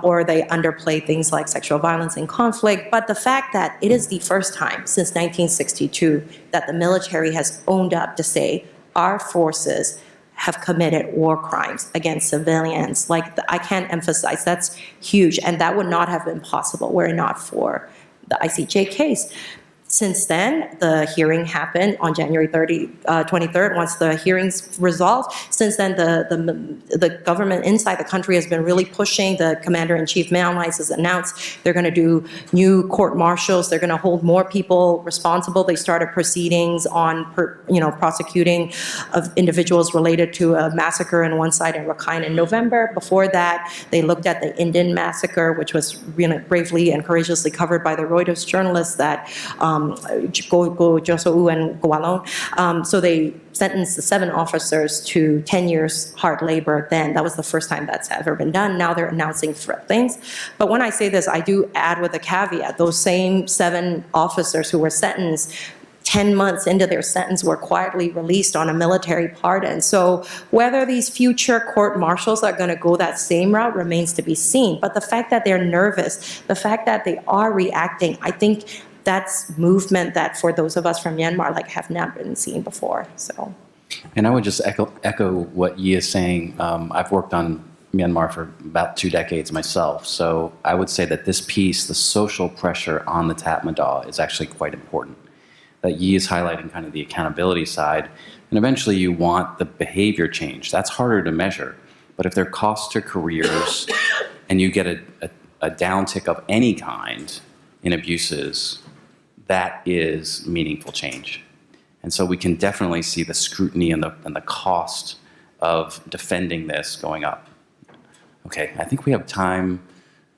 or they underplay things like sexual violence and conflict. But the fact that it is the first time since 1962 that the military has owned up to say our forces have committed war crimes against civilians, I can't emphasize, that's huge. And that would not have been possible were it not for the ICJ case. Since then, the hearing happened on January 23rd, once the hearings resolved. Since then, the government inside the country has been really pushing. The commander-in-chief, Myanmar, has announced they're going to do new court-martials. They're going to hold more people responsible. They started proceedings on, prosecuting of individuals related to a massacre on one side in Rakhine in November. Before that, they looked at the Indian massacre, which was bravely and courageously covered by the Reuters journalists that Go Josou and Gowalon. So they sentenced the 7 officers to 10 years hard labor then. That was the first time that's ever been done. Now they're announcing things. But when I say this, I do add with a caveat, those same 7 officers who were sentenced 10 months into their sentence were quietly released on a military pardon. So whether these future court-martials are going to go that same route remains to be seen. But the fact that they're nervous, the fact that they are reacting, I think that's movement that for those of us from Myanmar have not been seen before. So,
And I would just echo what Yi is saying. I've worked on Myanmar for about 2 decades myself, so I would say that this piece, the social pressure on the Tatmadaw, is actually quite important. That Yi is highlighting kind of the accountability side, and eventually you want the behavior change. That's harder to measure, but if there are costs to careers and you get a downtick of any kind in abuses, that is meaningful change. And so we can definitely see the scrutiny and the cost of defending this going up. Okay, I think we have time.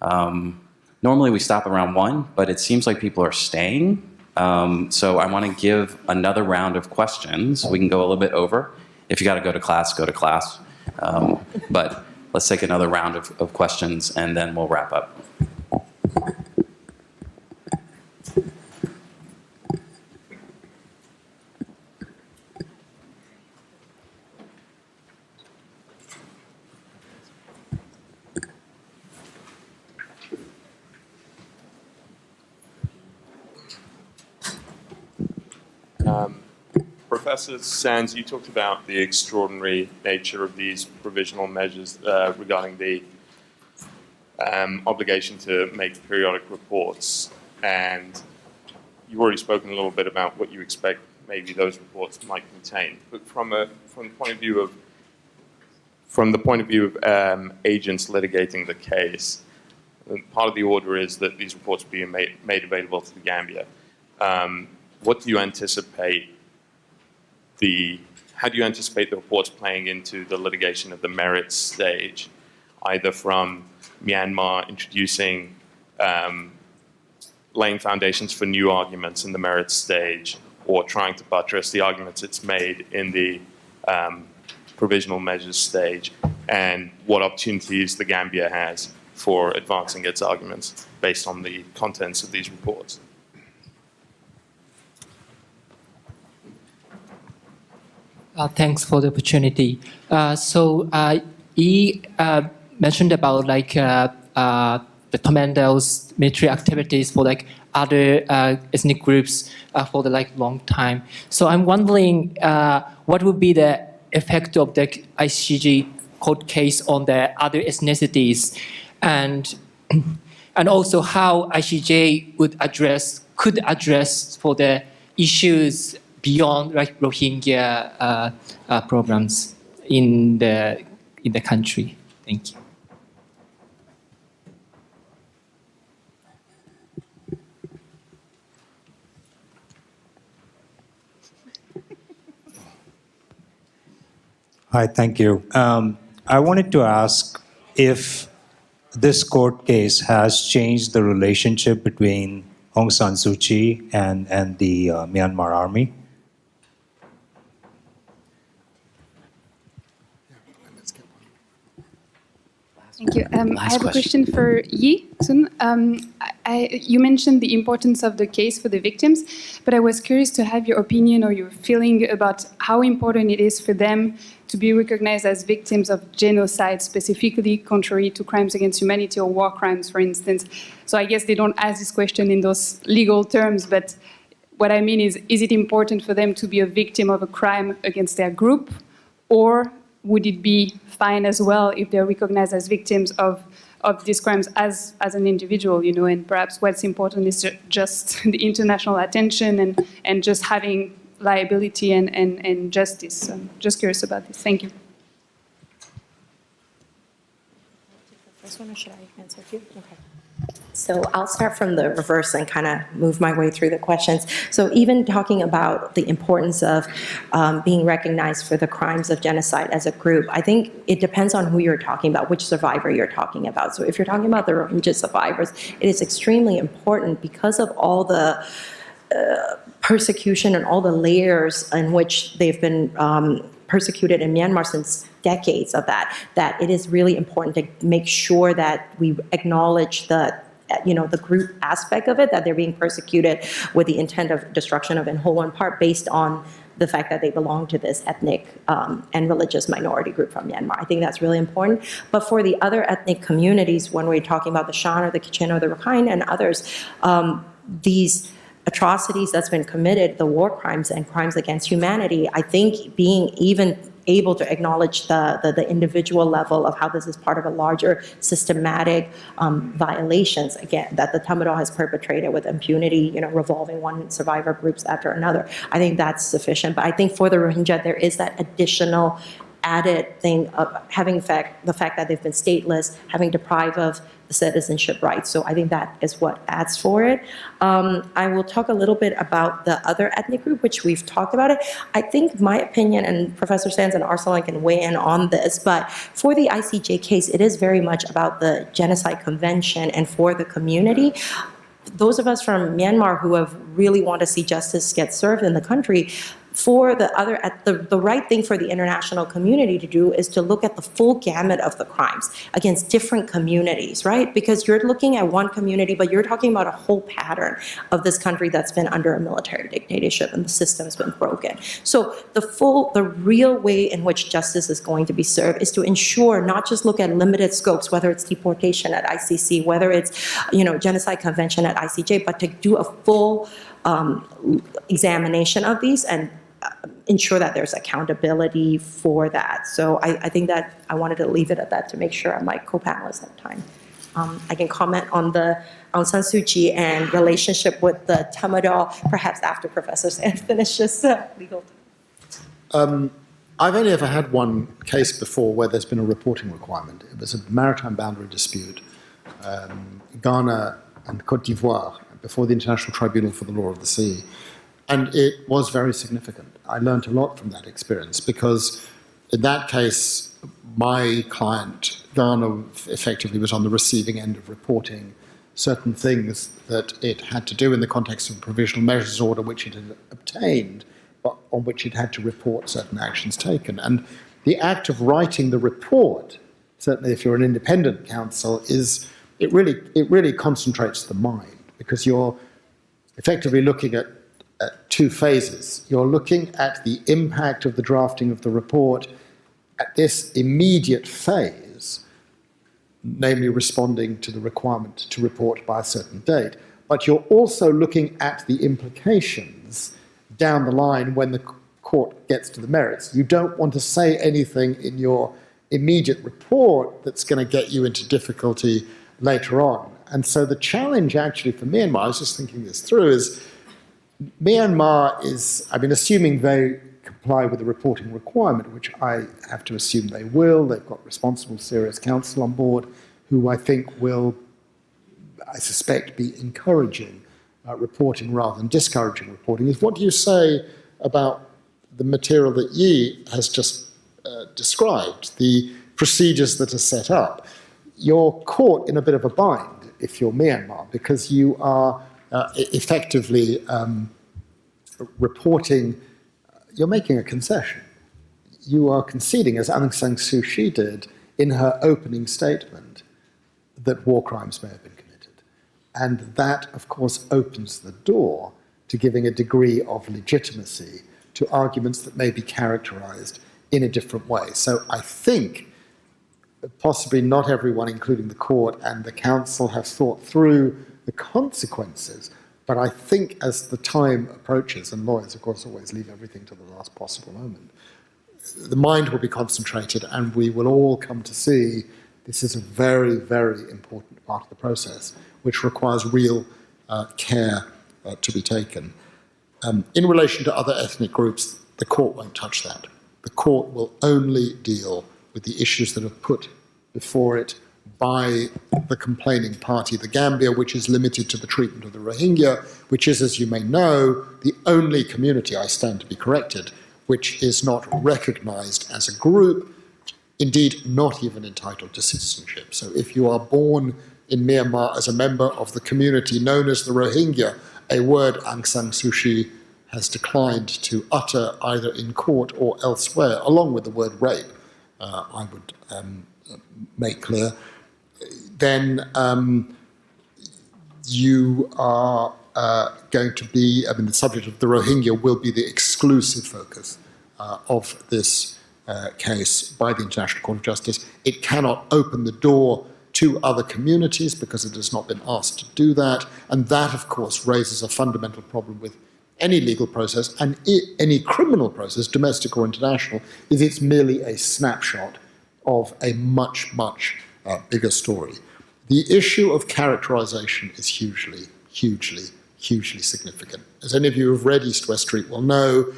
Normally we stop around 1, but it seems like people are staying. So I want to give another round of questions. We can go a little bit over. If you got to go to class, go to class. But let's take another round of questions, and then we'll wrap up.
Professor Sands, you talked about the extraordinary nature of these provisional measures regarding the obligation to make periodic reports, and you've already spoken a little bit about what you expect maybe those reports might contain. But from the point of view of agents litigating the case, part of the order is that these reports be made available to the Gambia. What do you anticipate? How do you anticipate the reports playing into the litigation at the merits stage, either from Myanmar introducing, laying foundations for new arguments in the merits stage, or trying to buttress the arguments it's made in the provisional measures stage, and what opportunities the Gambia has for advancing its arguments based on the contents of these reports?
Thanks for the opportunity. So he mentioned about the commandos military activities for other ethnic groups for the long time. So I'm wondering what would be the effect of the ICJ court case on the other ethnicities, and also how ICJ could address for the issues beyond Rohingya programs in the country. Thank you.
Hi, thank you. I wanted to ask if this court case has changed the relationship between Aung San Suu Kyi and the Myanmar army.
Thank you. I have a question for Yi Sun. You mentioned the importance of the case for the victims, but I was curious to have your opinion or your feeling about how important it is for them to be recognized as victims of genocide, specifically contrary to crimes against humanity or war crimes, for instance. So I guess they don't ask this question in those legal terms, but what I mean is it important for them to be a victim of a crime against their group, or would it be fine as well if they're recognized as victims of these crimes as an individual, and perhaps what's important is just the international attention and just having liability and justice. So I'm just curious about this. Thank you.
First one, or should I answer too? Okay. So I'll start from the reverse and kind of move my way through the questions. So even talking about the importance of being recognized for the crimes of genocide as a group, I think it depends on who you're talking about, which survivor you're talking about. So if you're talking about the Rohingya survivors, it is extremely important because of all the persecution and all the layers in which they've been persecuted in Myanmar since decades of that it is really important to make sure that we acknowledge the group aspect of it, that they're being persecuted with the intent of destruction of in whole and part based on the fact that they belong to this ethnic and religious minority group from Myanmar. I think that's really important. But for the other ethnic communities, when we're talking about the Shan or the Kachin or the Rakhine and others, these atrocities that's been committed, the war crimes and crimes against humanity, I think being even able to acknowledge the individual level of how this is part of a larger systematic violations, again, that the Tatmadaw has perpetrated with impunity, revolving one survivor groups after another. I think that's sufficient. But I think for the Rohingya, there is that additional added thing of having the fact that they've been stateless, having deprived of the citizenship rights. So I think that is what adds for it. I will talk a little bit about the other ethnic group, which we've talked about it. I think my opinion, and Professor Sands and Arsalan can weigh in on this, but for the ICJ case, it is very much about the Genocide Convention and for the community. Those of us from Myanmar who have really want to see justice get served in the country, for the right thing for the international community to do is to look at the full gamut of the crimes against different communities, right? Because you're looking at one community, but you're talking about a whole pattern of this country that's been under a military dictatorship and the system's been broken. So the real way in which justice is going to be served is to ensure not just look at limited scopes, whether it's deportation at ICC, whether it's, Genocide Convention at ICJ, but to do a full examination of these and ensure that there's accountability for that. So I think that I wanted to leave it at that to make sure my co-panelists have time. I can comment on the Aung San Suu Kyi and relationship with the Tatmadaw, perhaps after Professor Sands finishes legal.
I've only ever had one case before where there's been a reporting requirement. It was a maritime boundary dispute, Ghana and Côte d'Ivoire, before the International Tribunal for the Law of the Sea. And it was very significant. I learned a lot from that experience because in that case, my client, Ghana, effectively was on the receiving end of reporting certain things that it had to do in the context of a provisional measures order which it had obtained, but on which it had to report certain actions taken. And the act of writing the report, certainly if you're an independent counsel, it really concentrates the mind because you're effectively looking at two phases. You're looking at the impact of the drafting of the report at this immediate phase, namely responding to the requirement to report by a certain date, but you're also looking at the implications down the line when the court gets to the merits. You don't want to say anything in your immediate report that's going to get you into difficulty later on. And so the challenge actually for Myanmar, I was just thinking this through, is Myanmar is, I mean, assuming they comply with the reporting requirement, which I have to assume they will, they've got responsible serious counsel on board, who I think will, I suspect, be encouraging reporting rather than discouraging reporting, is what do you say about the material that Yi has just described, the procedures that are set up? You're caught in a bit of a bind if you're Myanmar, because you are effectively reporting, you're making a concession. You are conceding, as Aung San Suu Kyi did in her opening statement, that war crimes may have been committed. And that, of course, opens the door to giving a degree of legitimacy to arguments that may be characterized in a different way. So I think possibly not everyone, including the court and the counsel, have thought through the consequences. But I think as the time approaches, and lawyers, of course, always leave everything to the last possible moment, the mind will be concentrated and we will all come to see this is a very, very important part of the process, which requires real care to be taken. In relation to other ethnic groups, the court won't touch that. The court will only deal with the issues that are put before it by the complaining party, the Gambia, which is limited to the treatment of the Rohingya, which is, as you may know, the only community, I stand to be corrected, which is not recognized as a group, indeed not even entitled to citizenship. So if you are born in Myanmar as a member of the community known as the Rohingya, a word Aung San Suu Kyi has declined to utter either in court or elsewhere, along with the word rape, I would make clear, then you are going to be, I mean, the subject of the Rohingya will be the exclusive focus of this case by the International Court of Justice. It cannot open the door to other communities because it has not been asked to do that. And that, of course, raises a fundamental problem with any legal process and any criminal process, domestic or international, is it's merely a snapshot of a much, much bigger story. The issue of characterization is hugely, hugely, hugely significant. As any of you who have read East-West Street will know,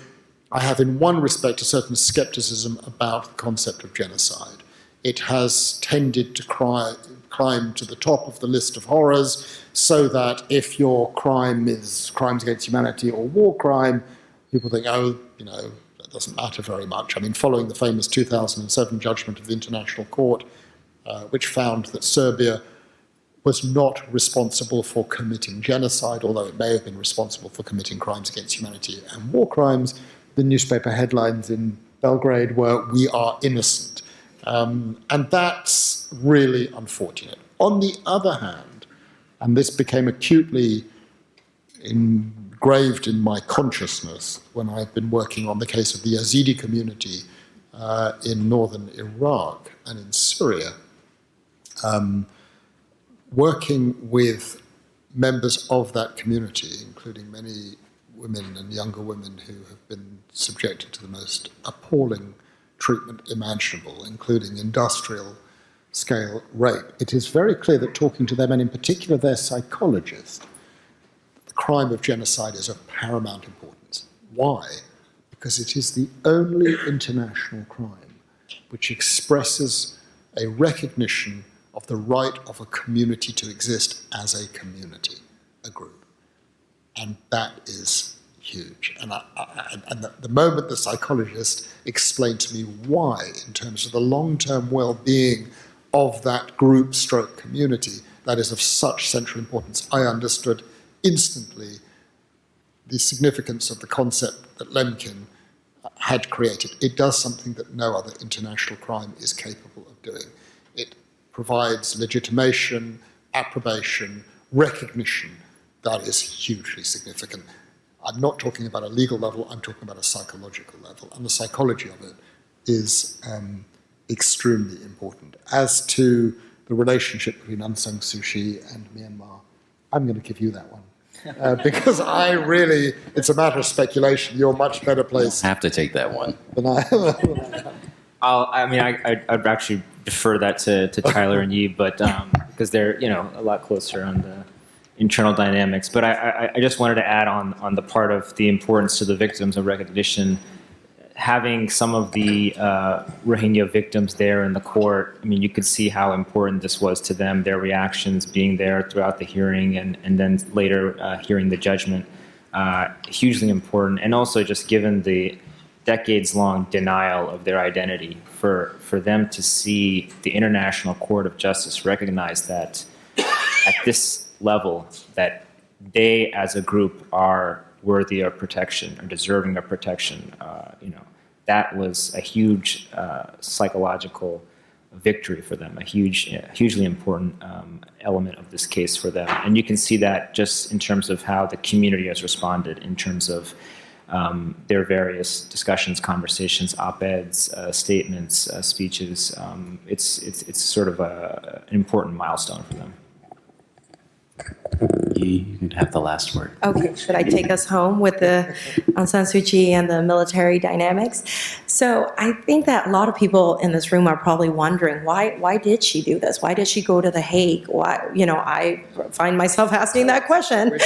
I have in one respect a certain skepticism about the concept of genocide. It has tended to climb to the top of the list of horrors, so that if your crime is crimes against humanity or war crime, people think, oh, you know, that doesn't matter very much. I mean, following the famous 2007 judgment of the International Court, which found that Serbia was not responsible for committing genocide, although it may have been responsible for committing crimes against humanity and war crimes, the newspaper headlines in Belgrade were, "We are innocent." And that's really unfortunate. On the other hand, and this became acutely engraved in my consciousness when I've been working on the case of the Yazidi community in northern Iraq and in Syria, working with members of that community, including many women and younger women who have been subjected to the most appalling treatment imaginable, including industrial-scale rape, it is very clear that talking to them, and in particular their psychologist, the crime of genocide is of paramount importance. Why? Because it is the only international crime which expresses a recognition of the right of a community to exist as a community, a group. And that is huge. And the moment the psychologist explained to me why, in terms of the long-term well-being of that group stroke community, that is of such central importance, I understood instantly the significance of the concept that Lemkin had created. It does something that no other international crime is capable of doing. It provides legitimation, approbation, recognition. That is hugely significant. I'm not talking about a legal level, I'm talking about a psychological level. And the psychology of it is extremely important. As to the relationship between Aung San Suu Kyi and Myanmar, I'm going to give you that one. Because it's a matter of speculation. You're much better placed
I have to take that one.
than I am.
I'd actually defer that to Tyler and Yi, but because they're a lot closer on the internal dynamics. But I just wanted to add on the part of the importance to the victims of recognition. Having some of the Rohingya victims there in the court, you could see how important this was to them, their reactions being there throughout the hearing and then later hearing the judgment. Hugely important. And also just given the decades-long denial of their identity, for them to see the International Court of Justice recognize that at this level, that they as a group are worthy of protection or deserving of protection, that was a huge psychological victory for them, a hugely important element of this case for them. And you can see that just in terms of how the community has responded, in terms of their various discussions, conversations, op-eds, statements, speeches. It's sort of an important milestone for them.
You can have the last word.
Okay, should I take us home with the Aung San Suu Kyi and the military dynamics? So I think that a lot of people in this room are probably wondering, why did she do this? Why did she go to The Hague? Why, I find myself asking that question.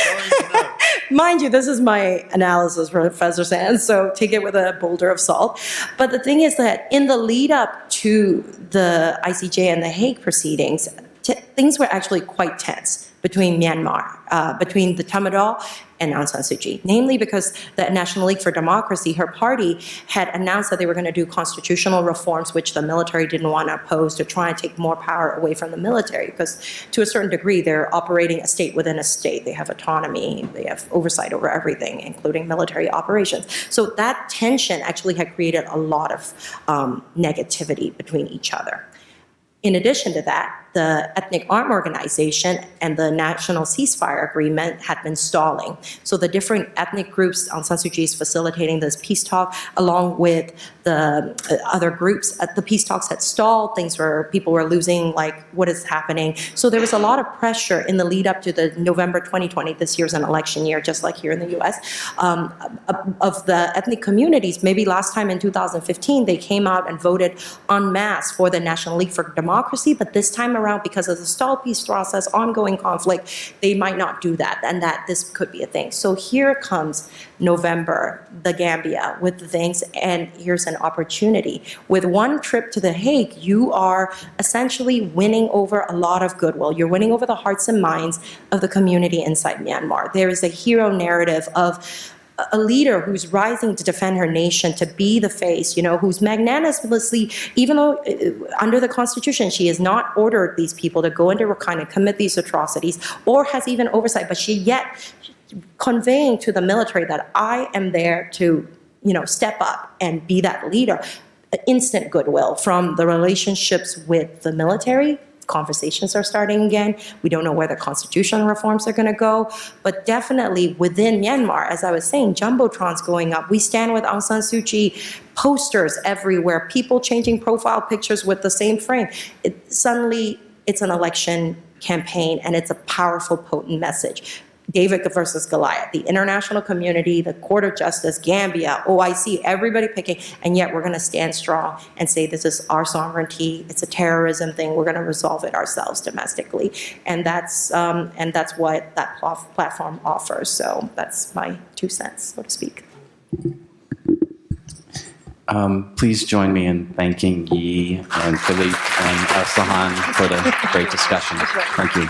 Mind you, this is my analysis, Professor Sands, so take it with a boulder of salt. But the thing is that in the lead up to the ICJ and The Hague proceedings, things were actually quite tense between Myanmar, between the Tamadol and Aung San Suu Kyi, namely because the National League for Democracy, her party, had announced that they were going to do constitutional reforms, which the military didn't want to oppose, to try and take more power away from the military, because to a certain degree, they're operating a state within a state. They have autonomy, they have oversight over everything, including military operations. So that tension actually had created a lot of negativity between each other. In addition to that, the ethnic armed organization and the national ceasefire agreement had been stalling. So the different ethnic groups, Aung San Suu Kyi is facilitating this peace talk, along with the other groups. The peace talks had stalled, people were losing, what is happening? So there was a lot of pressure in the lead up to the November 2020, this year's an election year, just like here in the US, of the ethnic communities. Maybe last time in 2015, they came out and voted en masse for the National League for Democracy, but this time around, because of the stalled peace process, ongoing conflict, they might not do that, and that this could be a thing. So here comes November, the Gambia, with the things, and here's an opportunity. With one trip to The Hague, you are essentially winning over a lot of goodwill. You're winning over the hearts and minds of the community inside Myanmar. There is a hero narrative of a leader who's rising to defend her nation, to be the face, who's magnanimously, even though under the Constitution, she has not ordered these people to go into Rakhine and commit these atrocities, or has even oversight, but she yet conveying to the military that I am there to, step up and be that leader. Instant goodwill from the relationships with the military. Conversations are starting again. We don't know where the constitutional reforms are going to go, but definitely within Myanmar, as I was saying, jumbotrons going up. We stand with Aung San Suu Kyi, posters everywhere, people changing profile pictures with the same frame. Suddenly, it's an election campaign, and it's a powerful, potent message. David versus Goliath, the international community, the Court of Justice, Gambia, OIC, everybody picking, and yet we're going to stand strong and say this is our sovereignty, it's a terrorism thing, we're going to resolve it ourselves domestically. And that's what that platform offers. So that's my 2 cents, so to speak.
Please join me in thanking Yi and Philippe and Arsalan for the great discussion. Thank you.